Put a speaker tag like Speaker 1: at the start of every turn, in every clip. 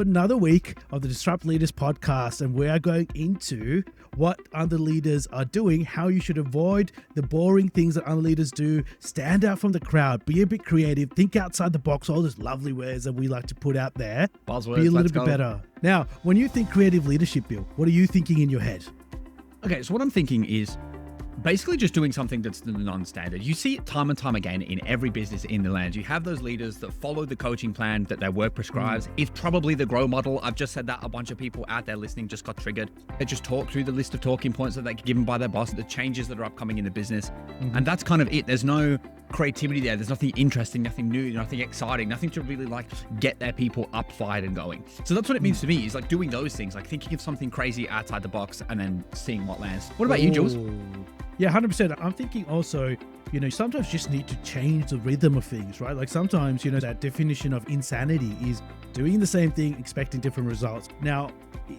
Speaker 1: Another week of the Disrupt Leaders podcast, and we are going into what other leaders are doing, how you should avoid the boring things that other leaders do, stand out from the crowd, be a bit creative, think outside the box, all those lovely words that we like to put out there.
Speaker 2: Buzzwords,
Speaker 1: be a little bit better. Now, when you think creative leadership, Bill, what are you thinking in your head?
Speaker 2: Okay, so what I'm thinking is basically just doing something that's the non-standard. You see it time and time again in every business in the land. You have those leaders that follow the coaching plan that their work prescribes. It's probably the grow model. I've just said that. A bunch of people out there listening just got triggered. They just talk through the list of talking points that they get given by their boss, the changes that are upcoming in the business. And that's kind of it. There's no creativity there. There's nothing interesting, nothing new, nothing exciting, nothing to really like get their people up, fired and going. So that's what it means to me, is like doing those things, like thinking of something crazy outside the box and then seeing what lands. What about you, Jules?
Speaker 1: Yeah, 100%. I'm thinking also, sometimes you just need to change the rhythm of things, right? Like sometimes, that definition of insanity is doing the same thing, expecting different results. Now,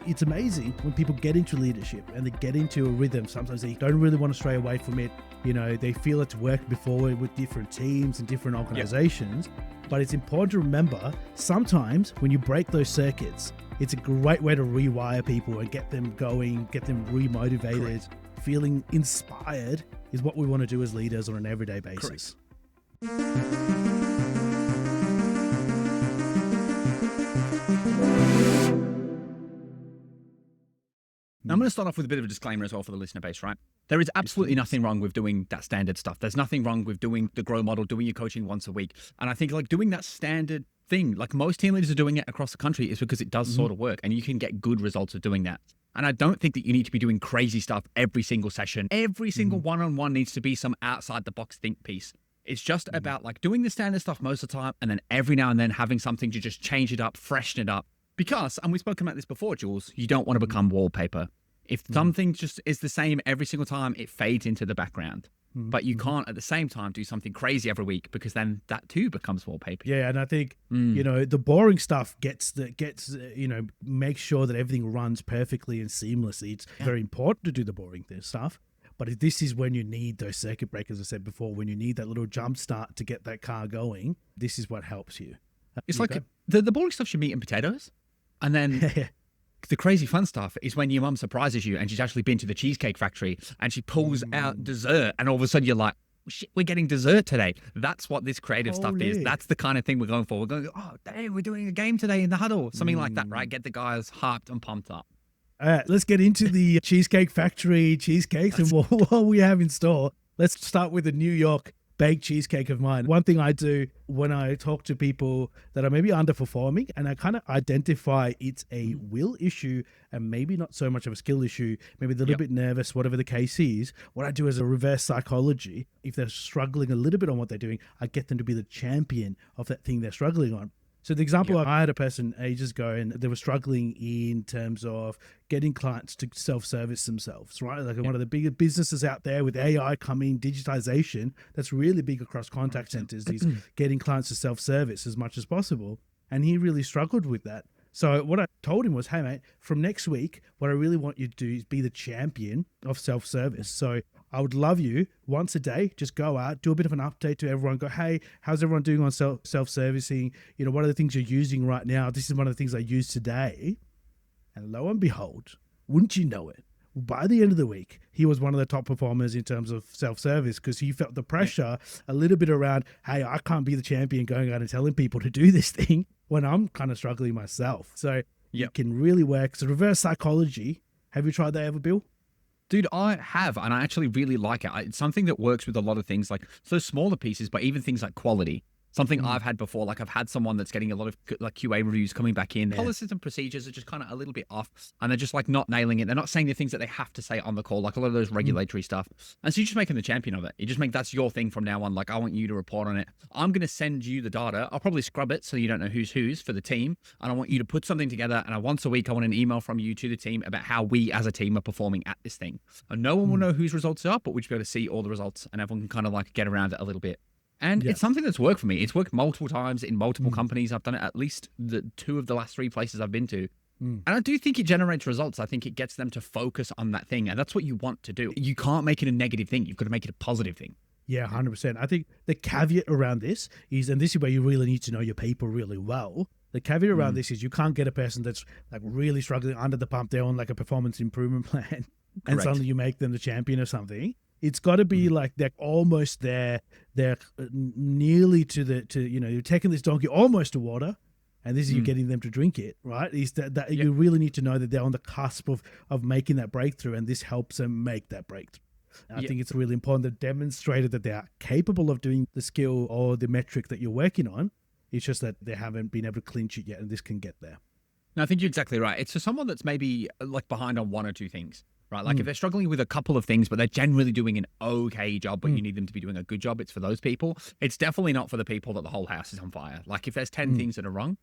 Speaker 1: it's amazing when people get into leadership and they get into a rhythm. Sometimes they don't really want to stray away from it. They feel it's worked before with different teams and different organizations. But it's important to remember, sometimes when you break those circuits, it's a great way to rewire people and get them going, get them remotivated. Correct. Feeling inspired is what we want to do as leaders on an everyday basis.
Speaker 2: Now, I'm going to start off with a bit of a disclaimer as well for the listener base, right? There is absolutely nothing wrong with doing that standard stuff. There's nothing wrong with doing the grow model, doing your coaching once a week. And I think like doing that standard thing, like most team leaders are doing it across the country, is because it does sort of work and you can get good results of doing that. And I don't think that you need to be doing crazy stuff every single session. Every single one-on-one needs to be some outside the box think piece. It's just about like doing the standard stuff most of the time and then every now and then having something to just change it up, freshen it up. Because, and we've spoken about this before, Jules, you don't want to become wallpaper. If something just is the same every single time, it fades into the background. But you can't at the same time do something crazy every week, because then that too becomes wallpaper.
Speaker 1: Yeah, and I think the boring stuff makes sure that everything runs perfectly and seamlessly. It's very important to do the boring stuff, but this is when you need those circuit breakers. I said before, when you need that little jump start to get that car going. This is what helps you.
Speaker 2: It's like the boring stuff's your meat and potatoes, and then. The crazy fun stuff is when your mum surprises you and she's actually been to the Cheesecake Factory and she pulls out dessert and all of a sudden you're like, shit, we're getting dessert today. That's what this creative stuff is. That's the kind of thing we're going for. We're going, oh, damn, we're doing a game today in the huddle. Something like that, right? Get the guys hyped and pumped up.
Speaker 1: All right, let's get into the Cheesecake Factory cheesecakes and what we have in store. Let's start with the New York baked cheesecake of mine. One thing I do when I talk to people that are maybe underperforming, and I kind of identify it's a will issue and maybe not so much of a skill issue, maybe a little bit nervous, whatever the case is, what I do is a reverse psychology. If they're struggling a little bit on what they're doing, I get them to be the champion of that thing they're struggling on. So the example, I had a person ages ago and they were struggling in terms of getting clients to self-service themselves, right? Like one of the bigger businesses out there with AI coming, digitization, that's really big across contact centers, is getting clients to self-service as much as possible. And he really struggled with that. So what I told him was, hey, mate, from next week, what I really want you to do is be the champion of self-service. So I would love you once a day, just go out, do a bit of an update to everyone, go, hey, how's everyone doing on self-servicing? What are the things you're using right now? This is one of the things I used today. And lo and behold, wouldn't you know it? By the end of the week, he was one of the top performers in terms of self-service, because he felt the pressure a little bit around, hey, I can't be the champion going out and telling people to do this thing when I'm kind of struggling myself. So it can really work. So reverse psychology. Have you tried that ever, Bill?
Speaker 2: Dude, I have, and I actually really like it. It's something that works with a lot of things, like those smaller pieces, but even things like quality. Something I've had before, like I've had someone that's getting a lot of like QA reviews coming back in. Policies and procedures are just kind of a little bit off, and they're just like not nailing it. They're not saying the things that they have to say on the call, like a lot of those regulatory stuff. And so you just make them the champion of it. You just make that's your thing from now on. Like, I want you to report on it. I'm going to send you the data. I'll probably scrub it so you don't know who's for the team. And I want you to put something together. And once a week, I want an email from you to the team about how we as a team are performing at this thing. And no one will know whose results are, but we'll just be able to see all the results, and everyone can kind of like get around it a little bit. And it's something that's worked for me. It's worked multiple times in multiple companies. I've done it at least the 2 of the last 3 places I've been to. And I do think it generates results. I think it gets them to focus on that thing. And that's what you want to do. You can't make it a negative thing. You've got to make it a positive thing.
Speaker 1: Yeah, 100%. I think the caveat around this is, and this is where you really need to know your people really well, The caveat around this is you can't get a person that's like really struggling under the pump. They're on like a performance improvement plan and suddenly you make them the champion or something. It's got to be like they're almost there. They're nearly to you're taking this donkey almost to water, and this is you getting them to drink it, right? Is that you really need to know that they're on the cusp of making that breakthrough, and this helps them make that breakthrough. I think it's really important to demonstrate that they are capable of doing the skill or the metric that you're working on. It's just that they haven't been able to clinch it yet, and this can get there.
Speaker 2: No, I think you're exactly right. It's for someone that's maybe like behind on one or two things, right? Like if they're struggling with a couple of things, but they're generally doing an okay job, but you need them to be doing a good job, it's for those people. It's definitely not for the people that the whole house is on fire. Like if there's 10 things that are wrong.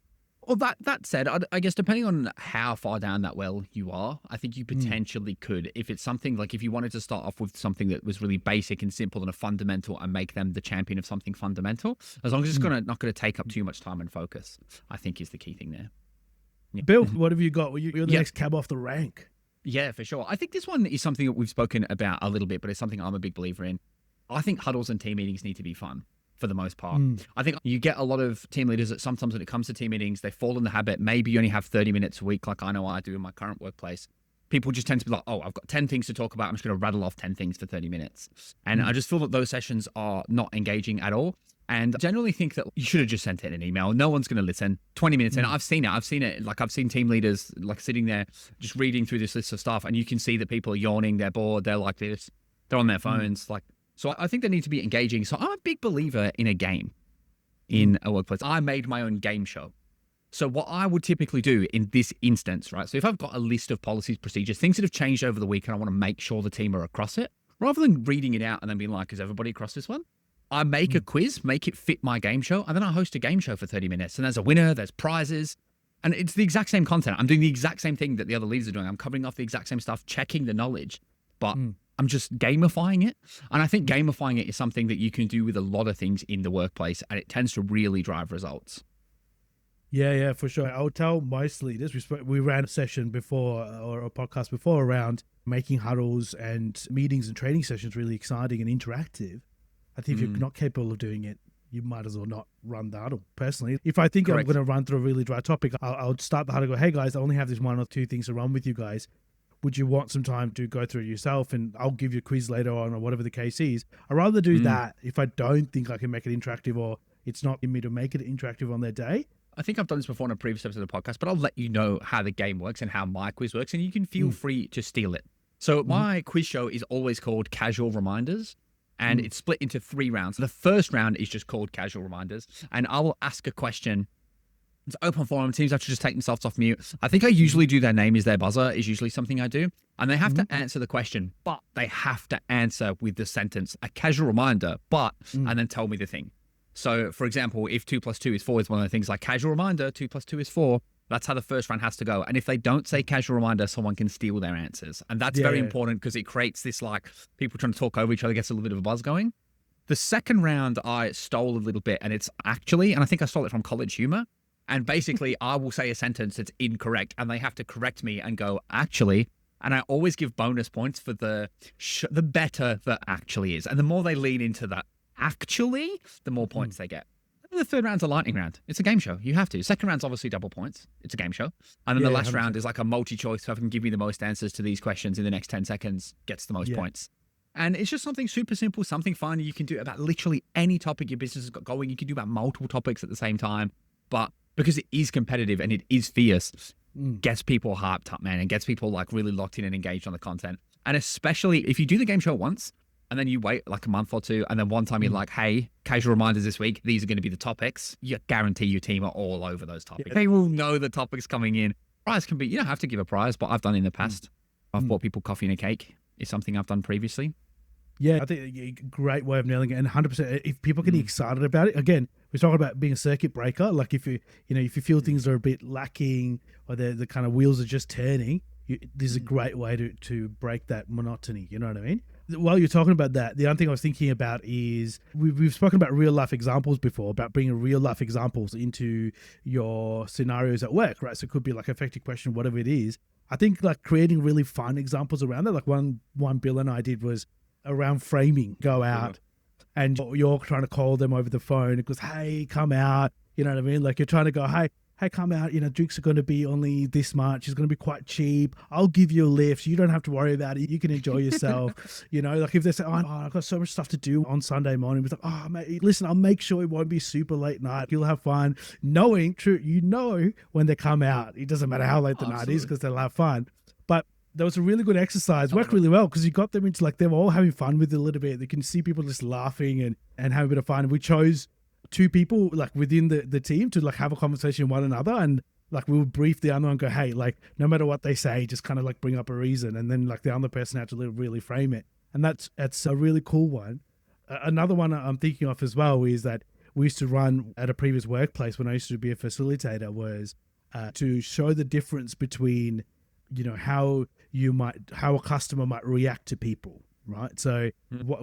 Speaker 2: Well, that said, I guess depending on how far down that well you are, I think you potentially could. If it's something like if you wanted to start off with something that was really basic and simple and a fundamental and make them the champion of something fundamental, as long as it's not going to take up too much time and focus, I think is the key thing there. Yeah.
Speaker 1: Bill, what have you got? Well, you're the next cab off the rank.
Speaker 2: Yeah, for sure. I think this one is something that we've spoken about a little bit, but it's something I'm a big believer in. I think huddles and team meetings need to be fun for the most part. I think you get a lot of team leaders that sometimes when it comes to team meetings, they fall in the habit. Maybe you only have 30 minutes a week, like I know I do in my current workplace. People just tend to be like, oh, I've got 10 things to talk about. I'm just going to rattle off 10 things for 30 minutes. And I just feel that those sessions are not engaging at all. And I generally think that you should have just sent it an email. No one's going to listen. 20 minutes in. I've seen it. Like I've seen team leaders like sitting there just reading through this list of stuff. And you can see that people are yawning. They're bored. They're like this. They're on their phones. So I think they need to be engaging. So I'm a big believer in a game in a workplace. I made my own game show. So what I would typically do in this instance, right? So if I've got a list of policies, procedures, things that have changed over the week, and I want to make sure the team are across it, rather than reading it out and then being like, is everybody across this one? I make a quiz, make it fit my game show, and then I host a game show for 30 minutes. And there's a winner, there's prizes, and it's the exact same content. I'm doing the exact same thing that the other leaders are doing. I'm covering off the exact same stuff, checking the knowledge, but I'm just gamifying it. And I think gamifying it is something that you can do with a lot of things in the workplace, and it tends to really drive results.
Speaker 1: Yeah, for sure. I would tell most leaders, we ran a session before, or a podcast before, around making huddles and meetings and training sessions really exciting and interactive. I think if you're not capable of doing it, you might as well not run the huddle. Personally, if I think I'm going to run through a really dry topic, I'll start the huddle and go, hey guys, I only have this one or two things to run with you guys. Would you want some time to go through it yourself? And I'll give you a quiz later on, or whatever the case is. I'd rather do that if I don't think I can make it interactive, or it's not in me to make it interactive on their day.
Speaker 2: I think I've done this before in a previous episode of the podcast, but I'll let you know how the game works and how my quiz works, and you can feel free to steal it. So my quiz show is always called Casual Reminders, and it's split into 3 rounds. The first round is just called Casual Reminders, and I will ask a question. It's open forum. Teams have to just take themselves off mute. I think I usually do their name is their buzzer is usually something I do. And they have to answer the question, but they have to answer with the sentence, a casual reminder, but, and then tell me the thing. So for example, if 2 + 2 is 4 is one of the things like casual reminder, 2 + 2 is 4. That's how the first round has to go. And if they don't say casual reminder, someone can steal their answers. And that's very important because it creates this like people trying to talk over each other, gets a little bit of a buzz going. The second round I stole a little bit, and it's actually, and I think I stole it from College Humor. And basically I will say a sentence that's incorrect and they have to correct me and go, actually, and I always give bonus points for the better the actually is. And the more they lean into that actually, the more points they get. And the third round's a lightning round. It's a game show. You have to. Second round's obviously double points. It's a game show. And then the last 100%. Round is like a multi-choice. So I can give you the most answers to these questions in the next 10 seconds, gets the most points. And it's just something super simple, something fun. You can do about literally any topic your business has got going. You can do about multiple topics at the same time. But because it is competitive and it is fierce, gets people hyped up, man, and gets people like really locked in and engaged on the content. And especially if you do the game show once and then you wait like a month or two, and then one time you're like, hey, casual reminders this week, these are going to be the topics. You guarantee your team are all over those topics. They will know the topics coming in. Prize can be, you don't have to give a prize, but I've done in the past. I've bought people coffee and a cake is something I've done previously.
Speaker 1: Yeah, I think a great way of nailing it, and 100%. If people get excited about it, again, we're talking about being a circuit breaker. Like if you feel things are a bit lacking or the kind of wheels are just turning, this is a great way to break that monotony. You know what I mean? While you're talking about that, the other thing I was thinking about is we've spoken about real life examples before, about bringing real life examples into your scenarios at work, right? So it could be like effective question, whatever it is. I think like creating really fun examples around that. Like one Bill and I did was around framing. Go out and you're trying to call them over the phone. It goes, hey, come out. You know what I mean? Like you're trying to go, hey, hey, come out, drinks are going to be only this much. It's going to be quite cheap. I'll give you a lift. You don't have to worry about it. You can enjoy yourself. Like if they say, oh, I've got so much stuff to do on Sunday morning. It's like, oh, mate, listen, I'll make sure it won't be super late night. You'll have fun. Knowing, true, when they come out, it doesn't matter how late the night is because they'll have fun. But that was a really good exercise. Worked really well because you got them into they were all having fun with it a little bit. They can see people just laughing and having a bit of fun. And we chose 2 people within the team to have a conversation with one another, and we would brief the other one and go, hey, no matter what they say, just kind of bring up a reason, and then the other person had to really frame it. And that's a really cool one. Another one I'm thinking of as well is that we used to run at a previous workplace when I used to be a facilitator was to show the difference between how a customer might react to people. Right. So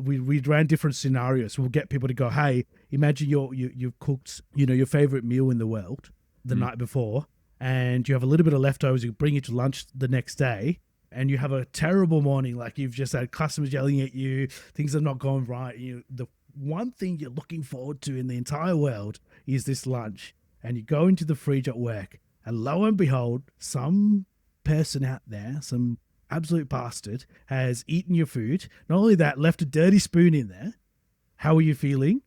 Speaker 1: we ran different scenarios. We'll get people to go, hey, imagine you've cooked, your favorite meal in the world the night before, and you have a little bit of leftovers. You bring it to lunch the next day, and you have a terrible morning. You've just had customers yelling at you. Things are not going right. The one thing you're looking forward to in the entire world is this lunch. And you go into the fridge at work, and lo and behold, some person out there, some absolute bastard, has eaten your food. Not only that, left a dirty spoon in there. How are you feeling?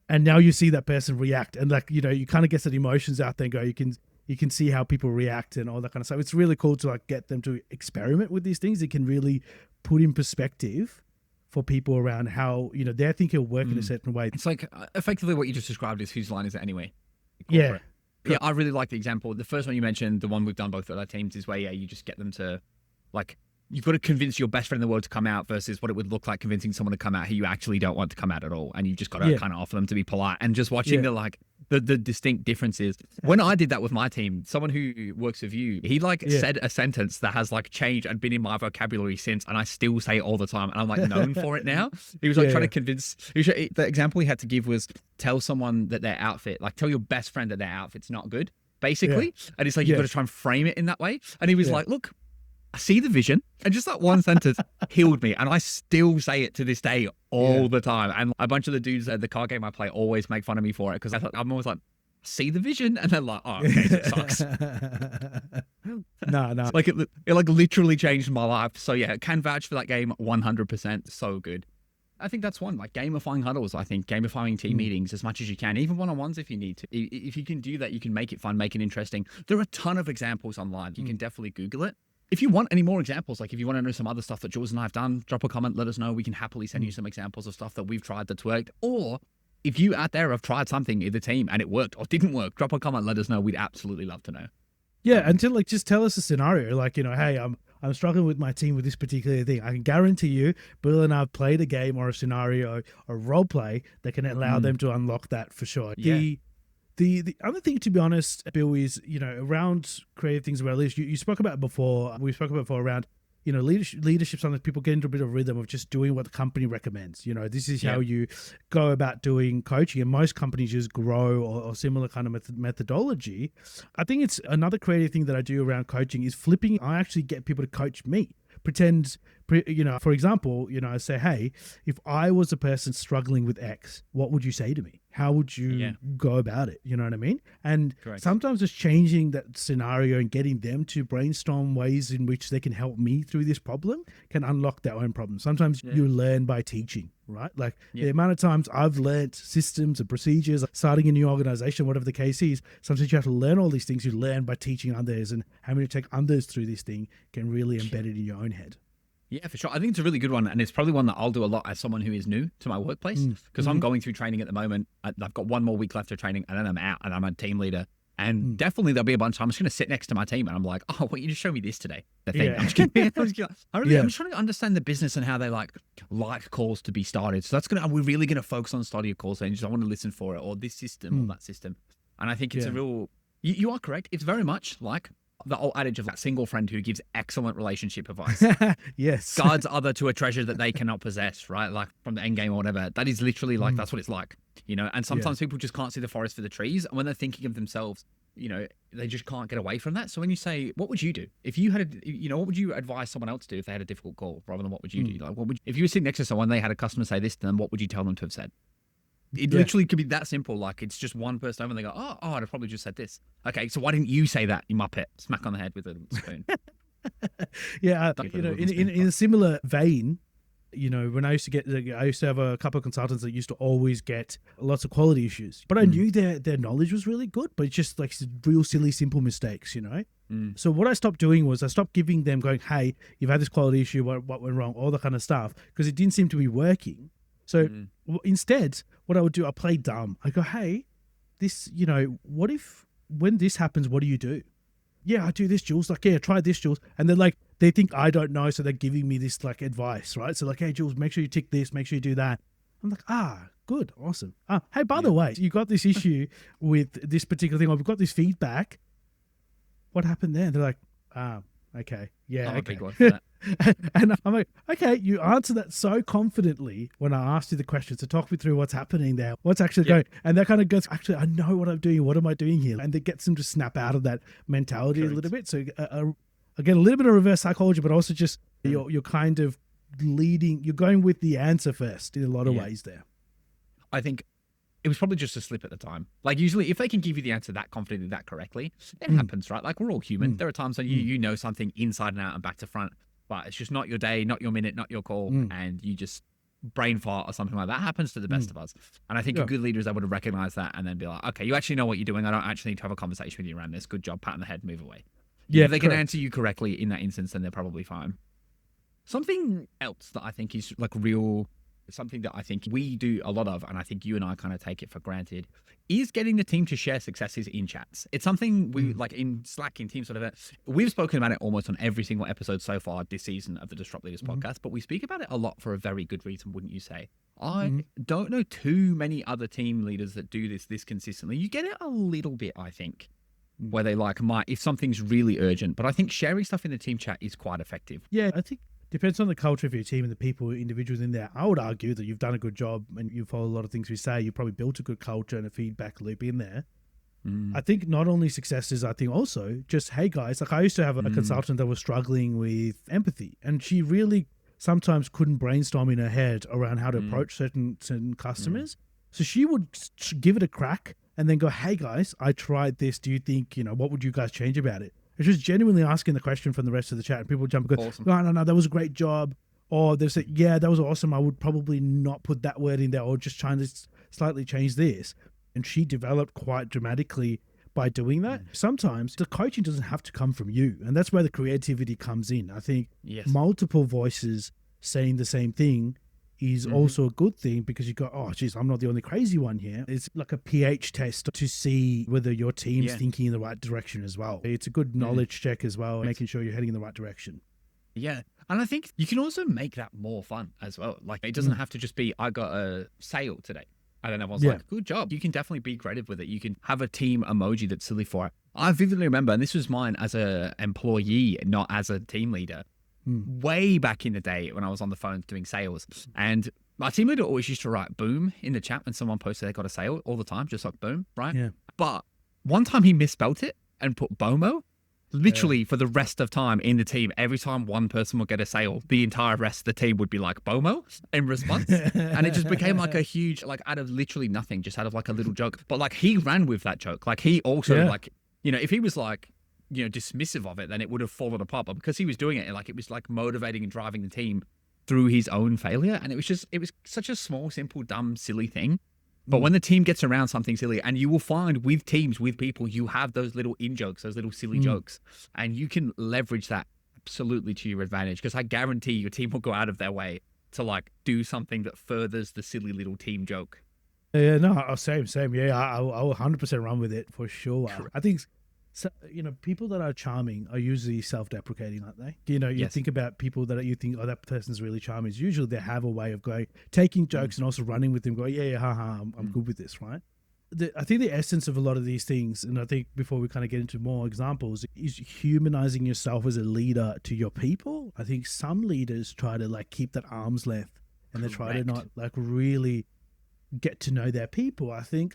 Speaker 1: And now you see that person react, and you kind of get some emotions out there and go, you can see how people react and all that kind of stuff. It's really cool to get them to experiment with these things. It can really put in perspective for people around how they think it'll work in a certain way.
Speaker 2: It's effectively what you just described is whose line is it anyway?
Speaker 1: Yeah.
Speaker 2: Yeah, I really like the example. The first one you mentioned, the one we've done both with our teams, is where you just get them to you've got to convince your best friend in the world to come out versus what it would look like convincing someone to come out who you actually don't want to come out at all. And you just got to kind of offer them to be polite, and just watching the distinct differences. When I did that with my team, someone who works with you, he said a sentence that has changed and been in my vocabulary since, and I still say it all the time. And I'm known for it now. He was trying to convince, the example he had to give was tell someone that their outfit, tell your best friend that their outfit's not good, basically. And it's you've got to try and frame it in that way. And he was look, I see the vision, and just that one sentence healed me. And I still say it to this day all the time. And a bunch of the dudes at the card game I play always make fun of me for it, because I'm always see the vision, and they're like, oh, okay, it sucks.
Speaker 1: No.
Speaker 2: It literally changed my life. So yeah, can vouch for that game 100%. So good. I think that's one, gamifying huddles. I think gamifying team meetings as much as you can, even one-on-ones if you need to. If you can do that, you can make it fun, make it interesting. There are a ton of examples online. You can definitely Google it. If you want any more examples, if you want to know some other stuff that Jules and I have done, drop a comment, let us know. We can happily send you some examples of stuff that we've tried that's worked. Or if you out there have tried something in the team and it worked or didn't work, drop a comment, let us know. We'd absolutely love to know.
Speaker 1: Yeah, until just tell us a scenario. Hey, I'm struggling with my team with this particular thing. I can guarantee you, Bill and I have played a game or a scenario or role play that can allow them to unlock that for sure.
Speaker 2: Yeah.
Speaker 1: The other thing, to be honest, Bill, is, around creative things around leadership. You spoke about before, we spoke about before around, leadership, sometimes people get into a bit of rhythm of just doing what the company recommends. This is how you go about doing coaching, and most companies use Grow or similar kind of methodology. I think it's another creative thing that I do around coaching is flipping. I actually get people to coach me. For example, I say, hey, if I was a person struggling with X, what would you say to me? How would you go about it? You know what I mean? And sometimes just changing that scenario and getting them to brainstorm ways in which they can help me through this problem can unlock their own problem. Sometimes you learn by teaching, right? The amount of times I've learned systems and procedures, starting a new organization, whatever the case is, sometimes you have to learn all these things you learn by teaching others, and having to take others through this thing can really embed it in your own head.
Speaker 2: Yeah, for sure. I think it's a really good one. And it's probably one that I'll do a lot as someone who is new to my workplace, because I'm going through training at the moment. I've got one more week left of training, and then I'm out, and I'm a team leader. And definitely there'll be a bunch of time I'm just going to sit next to my team, and I'm like, oh, well, you just show me this today. The thing. I'm just kidding. I'm just trying to understand the business and how they like calls to be started. So we're really going to focus on starting a call saying, I want to listen for it, or this system or that system. And I think it's a real, you are correct. It's very much like the old adage of that single friend who gives excellent relationship advice.
Speaker 1: Yes.
Speaker 2: Guards other to a treasure that they cannot possess, right? From the end game or whatever. That is literally that's what it's like, and sometimes people just can't see the forest for the trees. And when they're thinking of themselves, they just can't get away from that. So when you say, what would you do? If you had what would you advise someone else to do if they had a difficult call, rather than what would you do? If you were sitting next to someone, they had a customer say this to them, what would you tell them to have said? It literally could be that simple. Like it's just one person over and they go, oh, I'd have probably just said this. Okay, so why didn't you say that, you muppet? Smack on the head with a spoon.
Speaker 1: In a similar vein, when I used to have a couple of consultants that used to always get lots of quality issues, but I knew their knowledge was really good, but it's just like real silly, simple mistakes, So what I stopped doing was I stopped giving them going, hey, you've had this quality issue, what went wrong, all that kind of stuff, because it didn't seem to be working. So instead, what I would do, I play dumb. I go, hey, this, what if when this happens, what do you do? Yeah, I do this, Jules. Like, yeah, try this, Jules. And they're like, they think I don't know, so they're giving me this like advice, right? So like, hey, Jules, make sure you tick this, make sure you do that. I'm like, good, awesome. Hey, by the way, you got this issue with this particular thing, or we've got this feedback. What happened there? They're like, okay, yeah, okay.
Speaker 2: Big one for that.
Speaker 1: And I'm like, okay, you answer that so confidently when I asked you the question. So talk me through what's happening there, what's actually going. And that kind of goes, actually, I know what I'm doing. What am I doing here? And it gets them to snap out of that mentality a little bit. So again, a little bit of reverse psychology, but also just you're kind of leading, you're going with the answer first in a lot of ways there.
Speaker 2: I think it was probably just a slip at the time. Like usually if they can give you the answer that confidently, that correctly, it happens, right? Like we're all human. There are times when you know something inside and out and back to front, but it's just not your day, not your minute, not your call, and you just brain fart or something like that. Happens to the best of us. And I think a good leader is able to recognize that and then be like, okay, you actually know what you're doing. I don't actually need to have a conversation with you around this. Good job, pat on the head, move away. Yeah, if they can answer you correctly in that instance, then they're probably fine. Something else that I think is like something that I think we do a lot of, and I think you and I kind of take it for granted, is getting the team to share successes in chats. It's something we like in Slack, in Teams, whatever. We've spoken about it almost on every single episode so far this season of the Disrupt Leaders podcast, but we speak about it a lot for a very good reason, wouldn't you say? I don't know too many other team leaders that do this consistently. You get it a little bit, I think, where they if something's really urgent, but I think sharing stuff in the team chat is quite effective.
Speaker 1: Yeah, I think depends on the culture of your team and the people, individuals in there. I would argue that you've done a good job and you follow a lot of things we say. You probably built a good culture and a feedback loop in there. I think not only successes, I think also just, hey guys, like I used to have a consultant that was struggling with empathy, and she really sometimes couldn't brainstorm in her head around how to approach certain customers. So she would give it a crack and then go, hey guys, I tried this. Do you think, what would you guys change about it? It's just genuinely asking the question from the rest of the chat, and people jump and go, awesome. No, that was a great job. Or they say, yeah, that was awesome. I would probably not put that word in there, or just trying to slightly change this. And she developed quite dramatically by doing that. Sometimes the coaching doesn't have to come from you. And that's where the creativity comes in. I think multiple voices saying the same thing is also a good thing, because you go, oh, geez, I'm not the only crazy one here. It's like a pH test to see whether your team's thinking in the right direction as well. It's a good knowledge check as well, making sure you're heading in the right direction.
Speaker 2: Yeah. And I think you can also make that more fun as well. Like it doesn't have to just be, I got a sale today. And then everyone's like, good job. You can definitely be creative with it. You can have a team emoji that's silly for it. I vividly remember, and this was mine as an employee, not as a team leader, way back in the day when I was on the phone doing sales. And my team leader always used to write boom in the chat when someone posted they got a sale all the time, just like boom, right? Yeah. But one time he misspelt it and put BOMO. Literally for the rest of time in the team, every time one person would get a sale, the entire rest of the team would be like BOMO in response. And it just became like a huge, like out of literally nothing, just out of like a little joke. But like he ran with that joke. Like he also like, if he was like, dismissive of it, then it would have fallen apart. But because he was doing it, like it was like motivating and driving the team through his own failure. And it was such a small, simple, dumb, silly thing. But when the team gets around something silly, and you will find with teams, with people, you have those little in-jokes, those little silly jokes, and you can leverage that absolutely to your advantage, because I guarantee your team will go out of their way to like do something that furthers the silly little team joke.
Speaker 1: Yeah, no, same. Yeah, I'll 100% run with it for sure. I think, so, people that are charming are usually self-deprecating, aren't they? You think about people that you think, oh, that person's really charming. Usually they have a way of taking jokes and also running with them, going, yeah, haha, I'm good with this, right? I think the essence of a lot of these things, and I think before we kind of get into more examples, is humanizing yourself as a leader to your people. I think some leaders try to like keep that arm's length, and they try to not like really get to know their people. I think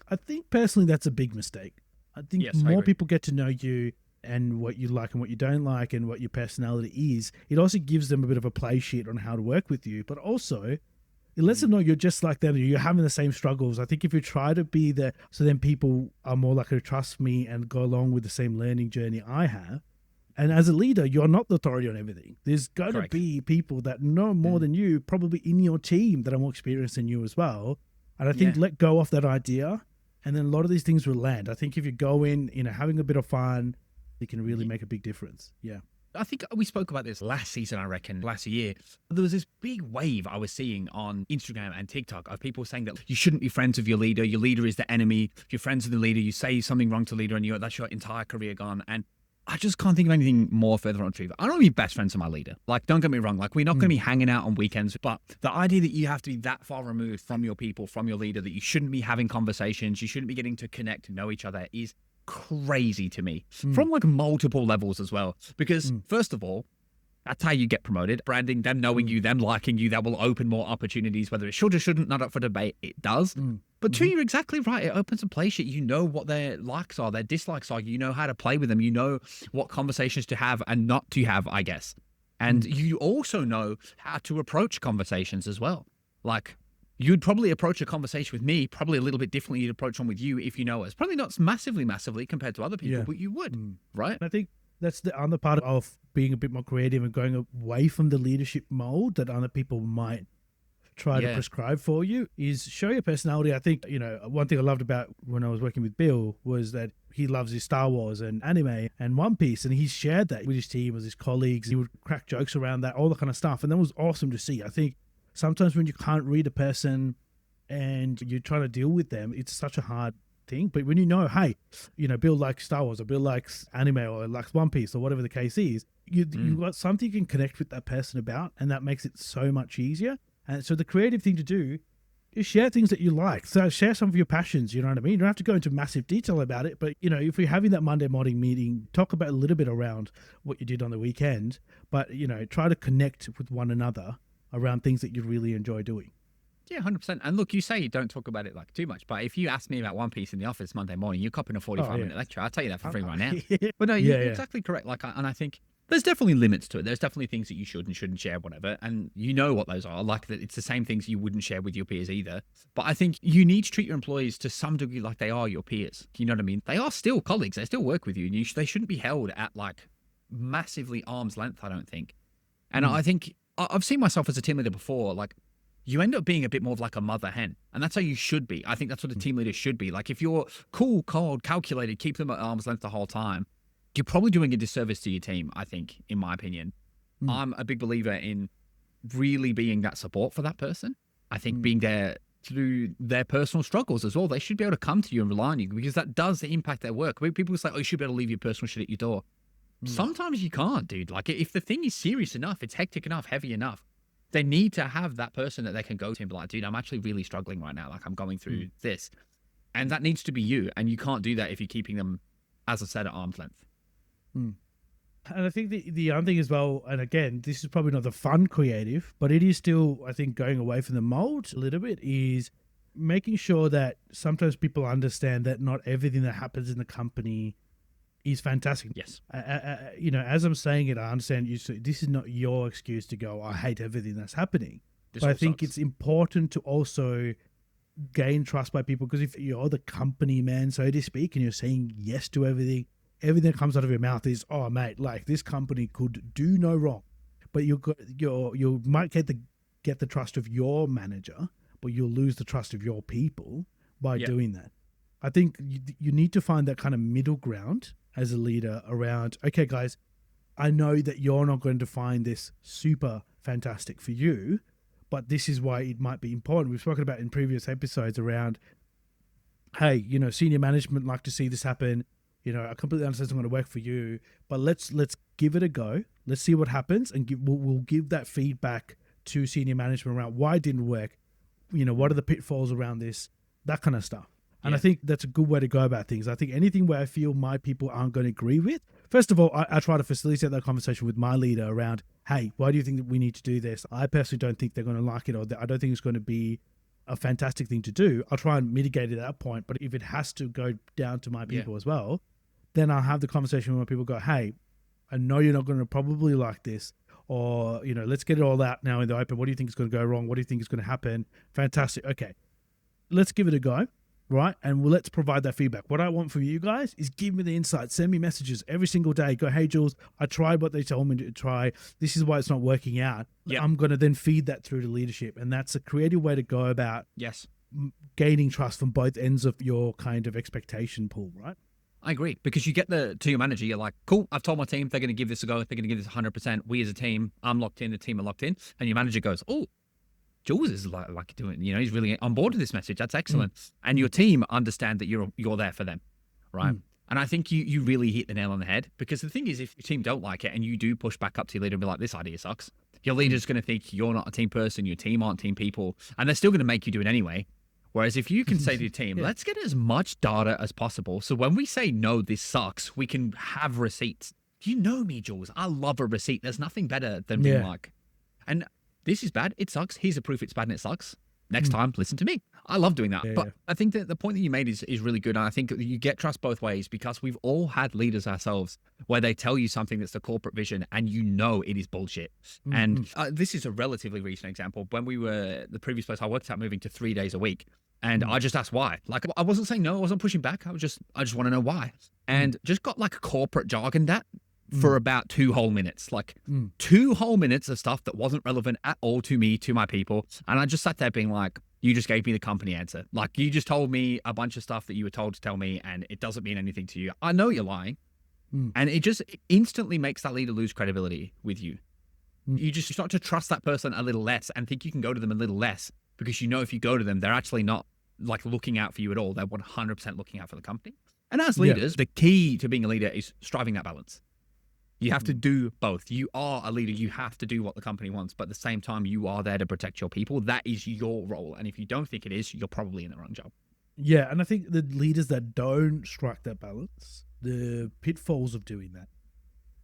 Speaker 1: personally that's a big mistake. I think more people get to know you and what you like and what you don't like and what your personality is. It also gives them a bit of a play sheet on how to work with you, but also it lets them know you're just like them. You're having the same struggles. I think if you try to be there, so then people are more likely to trust me and go along with the same learning journey I have. And as a leader, you're not the authority on everything. There's going to be people that know more than you, probably in your team, that are more experienced than you as well. And I think let go of that idea, and then a lot of these things will land. I think if you go in, having a bit of fun, it can really make a big difference. Yeah.
Speaker 2: I think we spoke about this last season, I reckon, last year. There was this big wave I was seeing on Instagram and TikTok of people saying that you shouldn't be friends with your leader. Your leader is the enemy. If you're friends with the leader, you say something wrong to the leader and that's your entire career gone. And I just can't think of anything more further on truth. I don't want to be best friends with my leader. Like, don't get me wrong. Like, we're not going to be hanging out on weekends, but the idea that you have to be that far removed from your people, from your leader, that you shouldn't be having conversations, you shouldn't be getting to connect, know each other is crazy to me from like multiple levels as well. Because first of all, that's how you get promoted. Branding, them knowing you, them liking you, that will open more opportunities. Whether it should or shouldn't, not up for debate, it does. But two, you're exactly right. It opens a place that you know what their likes are, their dislikes are. You know how to play with them. You know what conversations to have and not to have, I guess. And you also know how to approach conversations as well. Like, you'd probably approach a conversation with me probably a little bit differently you'd approach one with you if you know us. Probably not massively compared to other people, but you would, right?
Speaker 1: And I think that's the other part of being a bit more creative and going away from the leadership mold that other people might try to prescribe for you, is show your personality. I think, one thing I loved about when I was working with Bill was that he loves his Star Wars and anime and One Piece, and he shared that with his team, with his colleagues. He would crack jokes around that, all that kind of stuff. And that was awesome to see. I think sometimes when you can't read a person and you're trying to deal with them, it's such a hard thing. But when hey, Bill likes Star Wars, or Bill likes anime, or likes One Piece, or whatever the case is, you've got something you can connect with that person about, and that makes it so much easier. And so the creative thing to do is share things that you like. So share some of your passions, you know what I mean? You don't have to go into massive detail about it, but, if we're having that Monday morning meeting, talk about a little bit around what you did on the weekend, but, try to connect with one another around things that you really enjoy doing.
Speaker 2: Yeah, 100%. And look, you say you don't talk about it like too much, but if you ask me about One Piece in the office Monday morning, you're copying a 45-minute lecture. I'll tell you that for free right now. But no, you're exactly correct. And I think there's definitely limits to it. There's definitely things that you should and shouldn't share, whatever. And you know what those are. Like, that it's the same things you wouldn't share with your peers either. But I think you need to treat your employees to some degree like they are your peers. You know what I mean? They are still colleagues. They still work with you. And they shouldn't be held at like massively arm's length, I don't think. And I think I've seen myself as a team leader before. Like, you end up being a bit more of like a mother hen. And that's how you should be. I think that's what a team leader should be. Like, if you're cool, cold, calculated, keep them at arm's length the whole time, you're probably doing a disservice to your team, I think, in my opinion. I'm a big believer in really being that support for that person. I think being there through their personal struggles as well. They should be able to come to you and rely on you, because that does impact their work. People say, oh, you should be able to leave your personal shit at your door. Sometimes you can't, dude. Like, if the thing is serious enough, it's hectic enough, heavy enough, they need to have that person that they can go to and be like, dude, I'm actually really struggling right now. Like, I'm going through this. And that needs to be you. And you can't do that if you're keeping them, as I said, at arm's length.
Speaker 1: And I think the other thing as well, and again, this is probably not the fun creative, but it is still, I think, going away from the mold a little bit, is making sure that sometimes people understand that not everything that happens in the company is fantastic.
Speaker 2: Yes.
Speaker 1: As I'm saying it, I understand you. So this is not your excuse to go, I hate everything that's happening. But I think it's important to also gain trust by people, because if you're the company man, so to speak, and you're saying yes to everything that comes out of your mouth is, oh mate, like, this company could do no wrong. But you might get the trust of your manager, but you'll lose the trust of your people by doing that. I think you need to find that kind of middle ground as a leader around, okay guys, I know that you're not going to find this super fantastic for you, but this is why it might be important. We've spoken about in previous episodes around, hey, senior management like to see this happen. I completely understand it's not going to work for you, but let's give it a go. Let's see what happens, and we'll give that feedback to senior management around why it didn't work. What are the pitfalls around this, that kind of stuff. And I think that's a good way to go about things. I think anything where I feel my people aren't going to agree with, first of all, I try to facilitate that conversation with my leader around, hey, why do you think that we need to do this? I personally don't think they're going to like it, or I don't think it's going to be a fantastic thing to do. I'll try and mitigate it at that point. But if it has to go down to my people as well, then I'll have the conversation where people go, hey, I know you're not going to probably like this, or, let's get it all out now in the open. What do you think is going to go wrong? What do you think is going to happen? Fantastic. Okay, let's give it a go. Right. And let's provide that feedback. What I want from you guys is give me the insight. Send me messages every single day. Go, hey, Jules, I tried what they told me to try. This is why it's not working out.
Speaker 2: Yep.
Speaker 1: I'm going to then feed that through to leadership. And that's a creative way to go about gaining trust from both ends of your kind of expectation pool, right?
Speaker 2: I agree, because you get to your manager, you're like, cool, I've told my team they're going to give this a go. They're going to give this 100%. We as a team, I'm locked in, the team are locked in. And your manager goes, oh, Jules is like doing, he's really on board with this message. That's excellent. And your team understand that you're there for them, right? And I think you really hit the nail on the head, because the thing is, if your team don't like it and you do push back up to your leader and be like, this idea sucks, your leader's going to think you're not a team person, your team aren't team people, and they're still going to make you do it anyway. Whereas if you can say to your team, let's get as much data as possible, so when we say, no, this sucks, we can have receipts. You know me, Jules. I love a receipt. There's nothing better than being like, and this is bad, it sucks. Here's a proof it's bad and it sucks. Next time, listen to me. I love doing that. But I think that the point that you made is really good. And I think you get trust both ways, because we've all had leaders ourselves where they tell you something that's the corporate vision and it is bullshit. And this is a relatively recent example. When we were, the previous place I worked at, moving to 3 days a week. And I just asked why. Like, I wasn't saying no, I wasn't pushing back. I just want to know why. And just got like corporate jargon that for about 2 whole minutes, 2 whole minutes of stuff that wasn't relevant at all to me, to my people. And I just sat there being like, you just gave me the company answer. Like, you just told me a bunch of stuff that you were told to tell me, and it doesn't mean anything to you. I know you're lying. And it just instantly makes that leader lose credibility with you. You just start to trust that person a little less and think you can go to them a little less, because if you go to them, they're actually not like looking out for you at all. They're 100% looking out for the company. And as leaders, the key to being a leader is striving that balance. You have to do both. You are a leader. You have to do what the company wants, but at the same time, you are there to protect your people. That is your role. And if you don't think it is, you're probably in the wrong job.
Speaker 1: Yeah. And I think the leaders that don't strike that balance, the pitfalls of doing that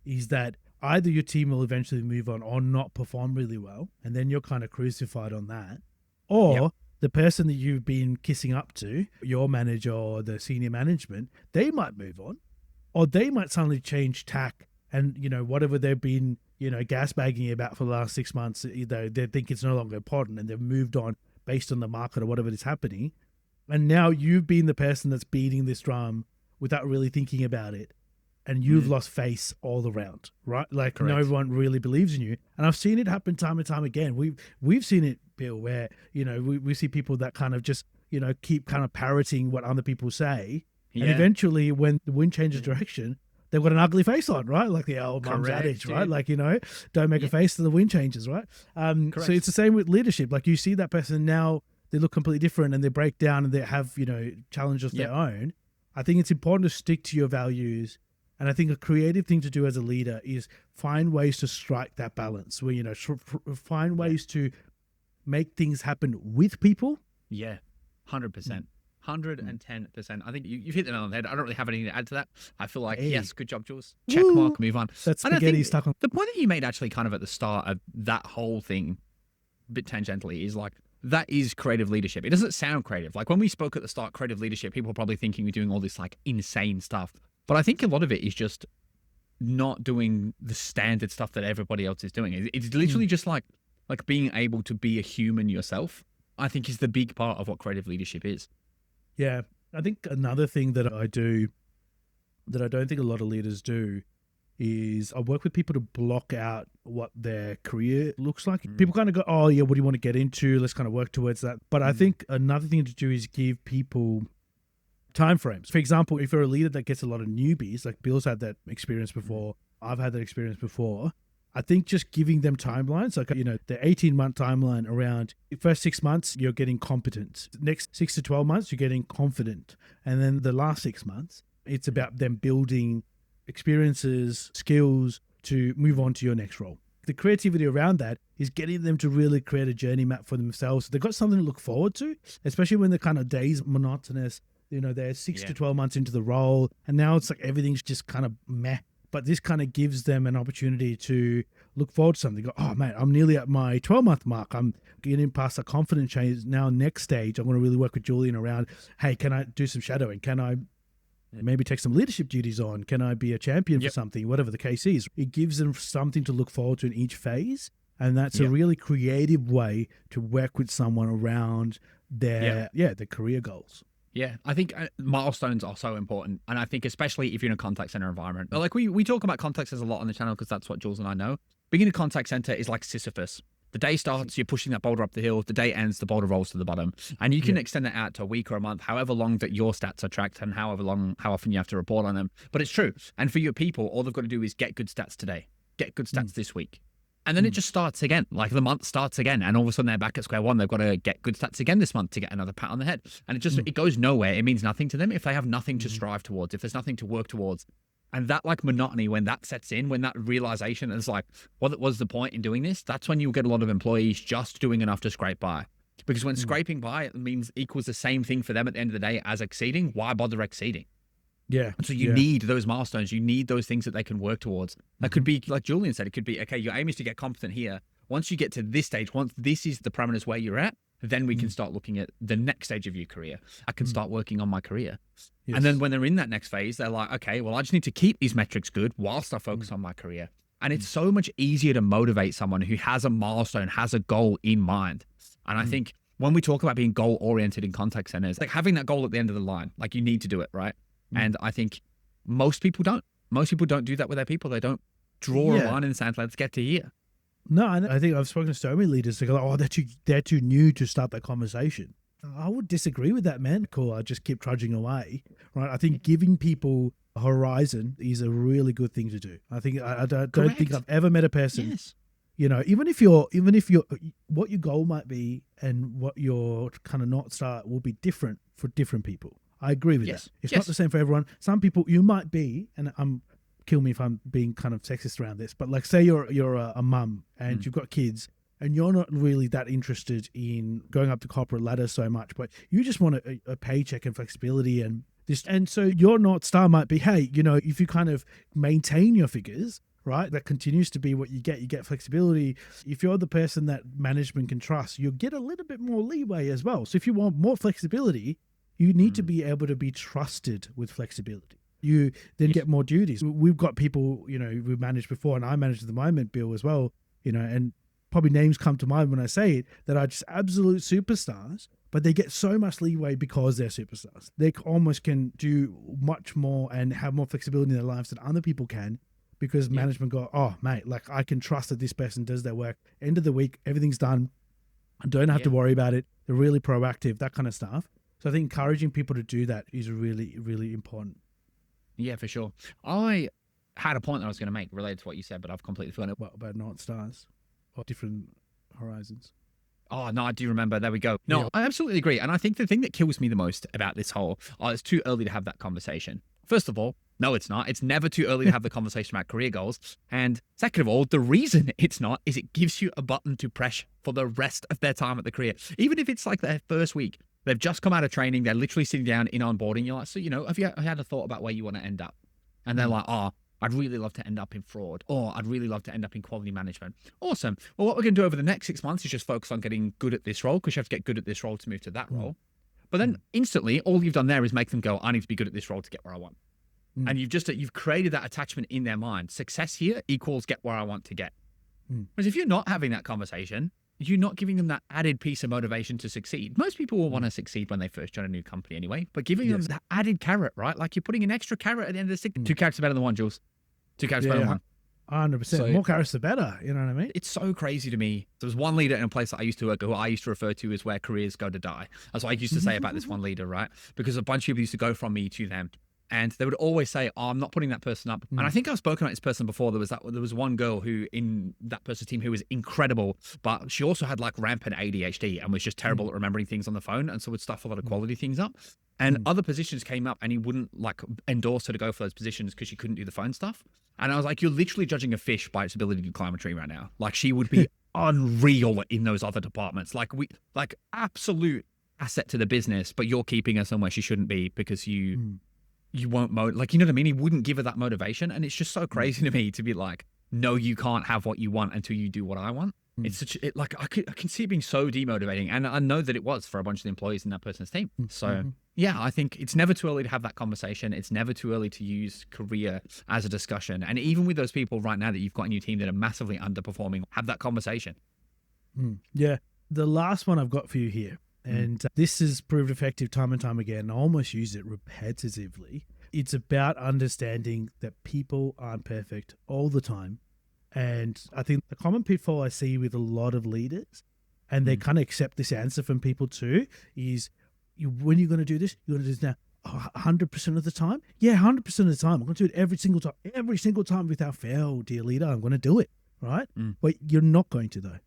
Speaker 1: is that either your team will eventually move on or not perform really well, and then you're kind of crucified on that, or the person that you've been kissing up to, your manager or the senior management, they might move on, or they might suddenly change tack. And, whatever they've been, gasbagging about for the last 6 months, they think it's no longer important, and they've moved on based on the market or whatever is happening. And now you've been the person that's beating this drum without really thinking about it. And you've lost face all around, right? Like,
Speaker 2: Correct.
Speaker 1: No one really believes in you. And I've seen it happen time and time again. We've seen it, Bill, where, we see people that kind of just, keep kind of parroting what other people say. And eventually, when the wind changes direction, they've got an ugly face on, right? Like the old mum's adage, right? Like, don't make a face till the wind changes, right? So it's the same with leadership. Like, you see that person now, they look completely different and they break down and they have, challenges of their own. I think it's important to stick to your values. And I think a creative thing to do as a leader is find ways to strike that balance where, find ways to make things happen with people.
Speaker 2: Yeah, 100%. 110%. I think you've hit the nail on the head. I don't really have anything to add to that. I feel like, yes, good job, Jules. Check mark, move on.
Speaker 1: That's spaghetti stuck on.
Speaker 2: The point that you made actually kind of at the start of that whole thing, a bit tangentially, is like, that is creative leadership. It doesn't sound creative. Like when we spoke at the start, creative leadership, people are probably thinking we're doing all this like insane stuff. But I think a lot of it is just not doing the standard stuff that everybody else is doing. It's literally just like being able to be a human yourself, I think is the big part of what creative leadership is.
Speaker 1: Yeah. I think another thing that I do that I don't think a lot of leaders do is I work with people to block out what their career looks like. People kind of go, oh yeah, what do you want to get into? Let's kind of work towards that. But I think another thing to do is give people timeframes. For example, if you're a leader that gets a lot of newbies, like Bill's had that experience before, I've had that experience before, I think just giving them timelines, like, the 18-month timeline around the first 6 months, you're getting competent. Next 6 to 12 months, you're getting confident. And then the last 6 months, it's about them building experiences, skills to move on to your next role. The creativity around that is getting them to really create a journey map for themselves. So they've got something to look forward to, especially when the kind of days monotonous, they're 6 to 12 months into the role. And now it's like everything's just kind of meh. But this kind of gives them an opportunity to look forward to something. Go, oh, man, I'm nearly at my 12-month mark. I'm getting past a confidence change. Now, next stage, I'm going to really work with Julian around, hey, can I do some shadowing? Can I maybe take some leadership duties on. Can I be a champion for something? Whatever the case is, it gives them something to look forward to in each phase. And that's a really creative way to work with someone around their career goals.
Speaker 2: Yeah, I think milestones are so important. And I think especially if you're in a contact center environment, like we talk about contact centers a lot on the channel because that's what Jules and I know. Being in a contact center is like Sisyphus. The day starts, you're pushing that boulder up the hill. The day ends, the boulder rolls to the bottom. And you can extend that out to a week or a month, however long that your stats are tracked and how often you have to report on them. But it's true. And for your people, all they've got to do is get good stats today, get good stats this week. And then it just starts again. Like the month starts again. And all of a sudden they're back at square one. They've got to get good stats again this month to get another pat on the head. And it goes nowhere. It means nothing to them if they have nothing to strive towards, if there's nothing to work towards. And that like monotony, when that sets in, when that realization is like, what was the point in doing this? That's when you'll get a lot of employees just doing enough to scrape by. Because when scraping by, it means equals the same thing for them at the end of the day as exceeding. Why bother exceeding?
Speaker 1: Yeah.
Speaker 2: And so you need those milestones. You need those things that they can work towards. That could be, like Julian said, it could be, okay, your aim is to get competent here. Once you get to this stage, once this is the parameters where you're at, then we can start looking at the next stage of your career. I can start working on my career. Yes. And then when they're in that next phase, they're like, okay, well, I just need to keep these metrics good whilst I focus on my career. And it's so much easier to motivate someone who has a milestone, has a goal in mind. And I think when we talk about being goal-oriented in contact centers, like having that goal at the end of the line, like you need to do it, right? And I think most people don't. Most people don't do that with their people. They don't draw a line in the sand, let's get to here.
Speaker 1: No, I think I've spoken to so many leaders that go, oh, they're too new to start that conversation. I would disagree with that, man. Cool, I just keep trudging away, right? I think giving people a horizon is a really good thing to do. I think I don't think I've ever met a person, you know, even if you're what your goal might be and what your kind of North Star will be different for different people. I agree with that. It's not the same for everyone. Some people you might be, and kill me if I'm being kind of sexist around this, but like say you're a mum and you've got kids and you're not really that interested in going up the corporate ladder so much, but you just want a paycheck and flexibility and this. And so your North Star might be, hey, you know, if you kind of maintain your figures, right, that continues to be what you get flexibility. If you're the person that management can trust, you'll get a little bit more leeway as well. So if you want more flexibility, you need to be able to be trusted with flexibility. You then get more duties. We've got people, you know, we've managed before, and I manage at the moment, Bill, as well, you know, and probably names come to mind when I say it that are just absolute superstars, but they get so much leeway because they're superstars. They almost can do much more and have more flexibility in their lives than other people can because management go, oh, mate, like I can trust that this person does their work. End of the week, everything's done. I don't have to worry about it. They're really proactive, that kind of stuff. So I think encouraging people to do that is really, really important.
Speaker 2: Yeah, for sure. I had a point that I was going to make related to what you said, but I've completely forgotten it.
Speaker 1: What about North Stars or different horizons?
Speaker 2: Oh, no, I do remember. There we go. No, I absolutely agree. And I think the thing that kills me the most about this whole, it's too early to have that conversation. First of all, no, it's not. It's never too early to have the conversation about career goals. And second of all, the reason it's not is it gives you a button to press for the rest of their time at the career. Even if it's like their first week, they've just come out of training, they're literally sitting down in onboarding. You're like, so, you know, have you had a thought about where you want to end up? And they're like, oh, I'd really love to end up in fraud, or I'd really love to end up in quality management. Awesome. Well, what we're going to do over the next 6 months is just focus on getting good at this role, because you have to get good at this role to move to that role. But then instantly, all you've done there is make them go, I need to be good at this role to get where I want. And you've created that attachment in their mind. Success here equals get where I want to get. Whereas if you're not having that conversation, you're not giving them that added piece of motivation to succeed. Most people will want to succeed when they first join a new company anyway, but giving them that added carrot, right? Like you're putting an extra carrot at the end of the stick. 2 carrots are better than 1, Jules. 2 carrots better than 1.
Speaker 1: 100%. So, more carrots the better. You know what I mean?
Speaker 2: It's so crazy to me. There was one leader in a place that I used to work, who I used to refer to as where careers go to die. That's what I used to say about this one leader, right? Because a bunch of people used to go from me to them. And they would always say, oh, I'm not putting that person up. And I think I've spoken about this person before. There was one girl who in that person's team who was incredible, but she also had like rampant ADHD and was just terrible at remembering things on the phone. And so would stuff a lot of quality things up. And other positions came up and he wouldn't like endorse her to go for those positions because she couldn't do the phone stuff. And I was like, you're literally judging a fish by its ability to climb a tree right now. Like she would be unreal in those other departments. Like absolute asset to the business, but you're keeping her somewhere she shouldn't be because you won't like, you know what I mean? He wouldn't give her that motivation. And it's just so crazy to me to be like, no, you can't have what you want until you do what I want. It's like I can see it being so demotivating, and I know that it was for a bunch of the employees in that person's team. So yeah, I think it's never too early to have that conversation. It's never too early to use career as a discussion. And even with those people right now that you've got in your team that are massively underperforming, have that conversation.
Speaker 1: Yeah. The last one I've got for you here, and this has proved effective time and time again. I almost use it repetitively. It's about understanding that people aren't perfect all the time. And I think the common pitfall I see with a lot of leaders, and they kind of accept this answer from people too, is when you're going to do this, you're going to do this now. 100% of the time? Yeah, 100% of the time. I'm going to do it every single time. Every single time without fail, dear leader, I'm going to do it, right? But you're not going to, though.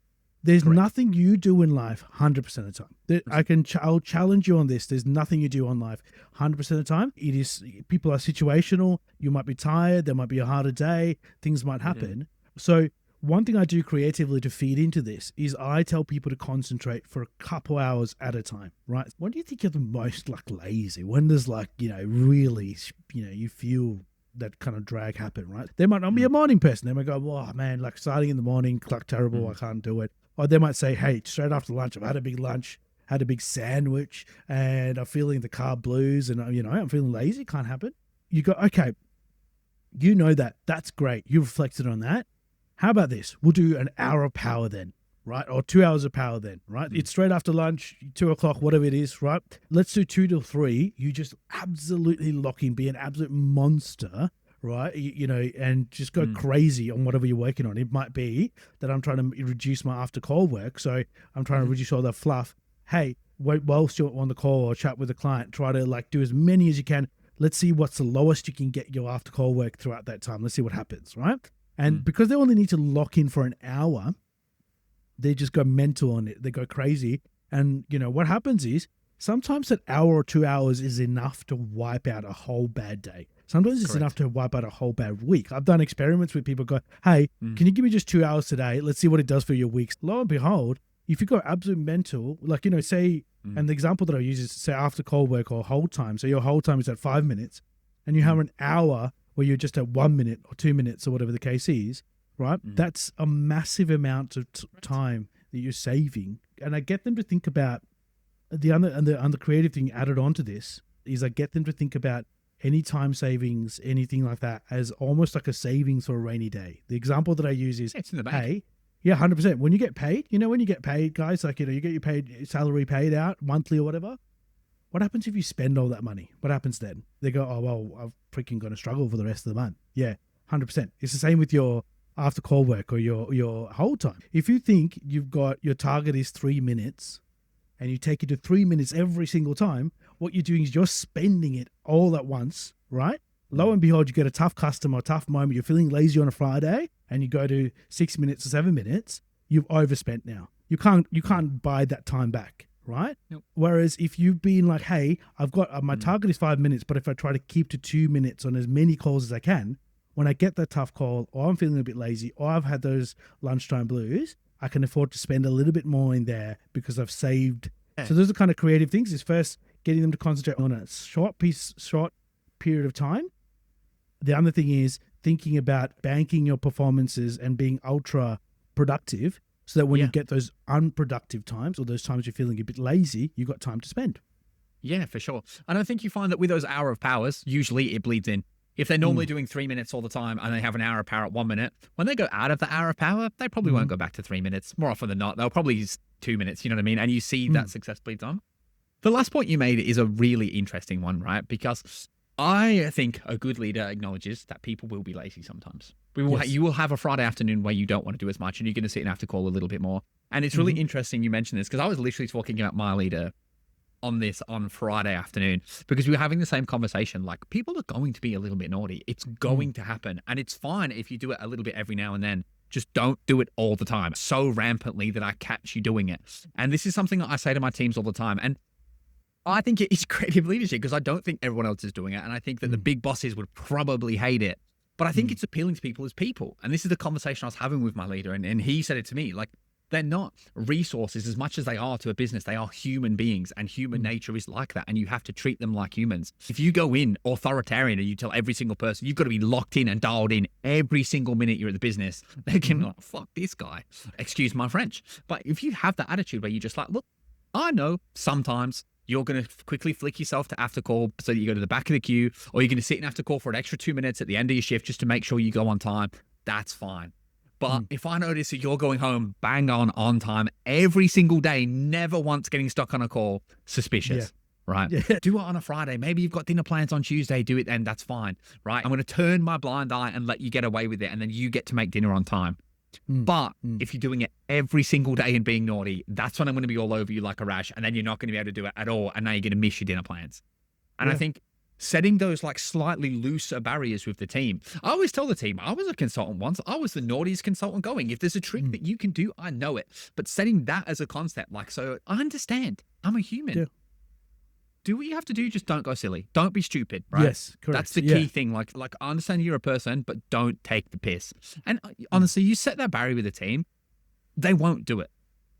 Speaker 1: There's nothing you do in life 100% of the time. I'll challenge you on this. There's nothing you do on life 100% of the time. It is, people are situational. You might be tired. There might be a harder day. Things might happen. So one thing I do creatively to feed into this is I tell people to concentrate for a couple hours at a time, right? When do you think you're the most like lazy? When there's like, really, you feel that kind of drag happen, right? They might not be a morning person. They might go, oh man, like starting in the morning, like terrible, I can't do it. Or they might say, hey, straight after lunch, I've had a big lunch, had a big sandwich, and I'm feeling the carb blues, and I'm feeling lazy. Can't happen. You go, okay, that's great. You reflected on that. How about this? We'll do an hour of power then, right? Or 2 hours of power then, right? It's straight after lunch, 2 o'clock, whatever it is, right? Let's do 2 to 3. You just absolutely lock in, be an absolute monster, right? And just go crazy on whatever you're working on. It might be that I'm trying to reduce my after call work. So I'm trying to reduce all that fluff. Hey, whilst you're on the call or chat with a client, try to like do as many as you can. Let's see what's the lowest you can get your after call work throughout that time. Let's see what happens, right? And because they only need to lock in for an hour, they just go mental on it. They go crazy. And what happens is sometimes that hour or 2 hours is enough to wipe out a whole bad day. Sometimes it's enough to wipe out a whole bad week. I've done experiments with people go, hey, can you give me just 2 hours today? Let's see what it does for your weeks. Lo and behold, if you go absolute mental, like, say, and the example that I use is say after call work or hold time. So your hold time is at 5 minutes and you have an hour where you're just at 1 minute or 2 minutes or whatever the case is, right? That's a massive amount of time that you're saving. And I get them to think about the creative thing added onto this is I get them to think about any time savings, anything like that, as almost like a savings for a rainy day. The example that I use is,
Speaker 2: it's in the bank.
Speaker 1: Hey, yeah, 100%. When you get paid, when you get paid, guys, like, you get your salary paid out monthly or whatever. What happens if you spend all that money? What happens then? They go, oh, well, I'm freaking going to struggle for the rest of the month. Yeah, 100%. It's the same with your after call work or your hold time. If you think you've got your target is 3 minutes and you take it to 3 minutes every single time, what you're doing is you're spending it all at once, right? Lo and behold, you get a tough customer, a tough moment. You're feeling lazy on a Friday and you go to 6 minutes or 7 minutes. You've overspent now. You can't buy that time back. Right?
Speaker 2: Nope.
Speaker 1: Whereas if you've been like, hey, I've got my target is 5 minutes, but if I try to keep to 2 minutes on as many calls as I can, when I get that tough call or I'm feeling a bit lazy or I've had those lunchtime blues, I can afford to spend a little bit more in there because I've saved. So those are kind of creative things is first getting them to concentrate on a short period of time. The other thing is thinking about banking your performances and being ultra productive. So that when you get those unproductive times or those times you're feeling a bit lazy, you've got time to spend.
Speaker 2: Yeah, for sure. And I think you find that with those hour of powers, usually it bleeds in. If they're normally doing 3 minutes all the time and they have an hour of power at 1 minute, when they go out of the hour of power, they probably won't go back to 3 minutes. More often than not, they'll probably use 2 minutes, you know what I mean? And you see that success bleeds on. The last point you made is a really interesting one, right? Because I think a good leader acknowledges that people will be lazy sometimes. You will have a Friday afternoon where you don't want to do as much and you're going to sit and have to call a little bit more. And it's really interesting you mentioned this because I was literally talking about my leader on this on Friday afternoon because we were having the same conversation. Like, people are going to be a little bit naughty. It's going to happen. And it's fine if you do it a little bit every now and then. Just don't do it all the time so rampantly that I catch you doing it. And this is something that I say to my teams all the time. And I think it is creative leadership because I don't think everyone else is doing it. And I think that the big bosses would probably hate it. But I think it's appealing to people as people. And this is the conversation I was having with my leader. And he said it to me, like, They're not resources as much as they are to a business. They are human beings, and human nature is like that. And you have to treat them like humans. If you go in authoritarian and you tell every single person, you've got to be locked in and dialed in every single minute you're at the business, they can be like, fuck this guy. Excuse my French. But if you have that attitude where you're just like, look, I know sometimes you're going to quickly flick yourself to after call so that you go to the back of the queue, or you're going to sit in after call for an extra 2 minutes at the end of your shift just to make sure you go on time. That's fine. But if I notice that you're going home bang on time every single day, never once getting stuck on a call, suspicious, right? Yeah. Do it on a Friday. Maybe you've got dinner plans on Tuesday. Do it then. That's fine, right? I'm going to turn my blind eye and let you get away with it, and then you get to make dinner on time. But if you're doing it every single day and being naughty, that's when I'm going to be all over you like a rash, and then you're not going to be able to do it at all, and now you're going to miss your dinner plans. And I think setting those like slightly looser barriers with the team. I always tell the team, I was a consultant once. I was the naughtiest consultant going. If there's a trick that you can do, I know it. But setting that as a concept, like, so I understand. I'm a human. Yeah. Do what you have to do. Just don't go silly. Don't be stupid, right? Yes, correct. That's the key thing. Like I understand you're a person, but don't take the piss. And honestly, you set that barrier with a team, they won't do it.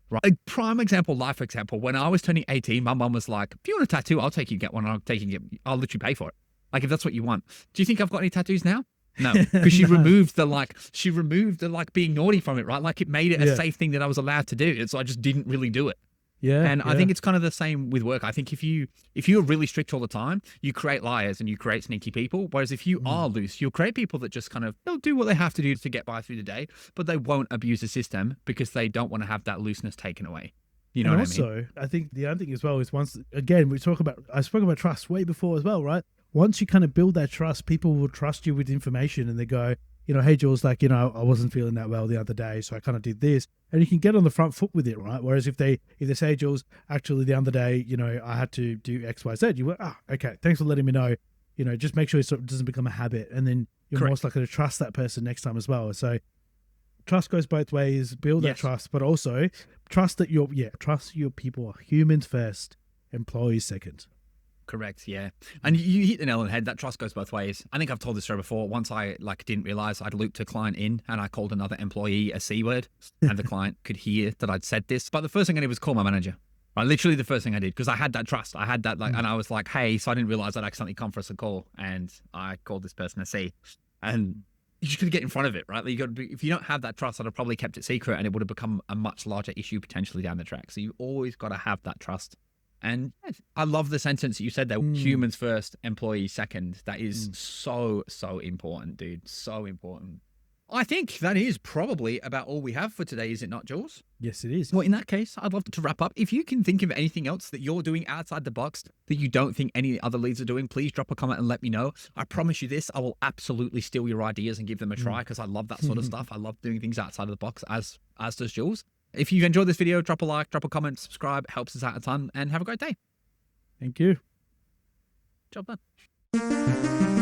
Speaker 2: Right. A prime example, life example, when I was turning 18, my mum was like, if you want a tattoo, I'll take you to get one. I'll let you pay for it. Like, if that's what you want. Do you think I've got any tattoos now? No, because she removed the being naughty from it, right? Like, it made it a safe thing that I was allowed to do. So I just didn't really do it. Yeah. And I think it's kind of the same with work. I think if you're really strict all the time, you create liars and you create sneaky people. Whereas if you are loose, you'll create people that just kind of, they'll do what they have to do to get by through the day, but they won't abuse the system because they don't want to have that looseness taken away. You know what I mean? Also, I think the other thing as well is I spoke about trust way before as well, right? Once you kind of build that trust, people will trust you with information, and they go, hey, Jules, I wasn't feeling that well the other day, so I kind of did this. And you can get on the front foot with it, right? Whereas if they say, Jules, actually the other day, I had to do X, Y, Z, you were, okay, thanks for letting me know. Just make sure it sort of doesn't become a habit. And then you're most likely to trust that person next time as well. So trust goes both ways, build that trust, but also trust that trust your people are humans first, employees second. Correct. Yeah. And you hit the nail on the head. That trust goes both ways. I think I've told this story before. Once I didn't realize I'd looped a client in, and I called another employee a C word, and the client could hear that I'd said this. But the first thing I did was call my manager. Right? Literally the first thing I did, because I had that trust. I had that and I was like, hey, so I didn't realize I'd accidentally come for us a call, and I called this person a C. And you just got to get in front of it, right? Like, if you don't have that trust, I'd have probably kept it secret, and it would have become a much larger issue potentially down the track. So you always got to have that trust. And I love the sentence that you said there, humans first, employees second. That is so important, dude. So important. I think that is probably about all we have for today, is it not, Jules? Yes, it is. Well, in that case, I'd love to wrap up. If you can think of anything else that you're doing outside the box that you don't think any other leads are doing, please drop a comment and let me know. I promise you this, I will absolutely steal your ideas and give them a try, because I love that sort of stuff. I love doing things outside of the box, as does Jules. If you've enjoyed this video, drop a like, drop a comment, subscribe. It helps us out a ton, and have a great day. Thank you. Job done.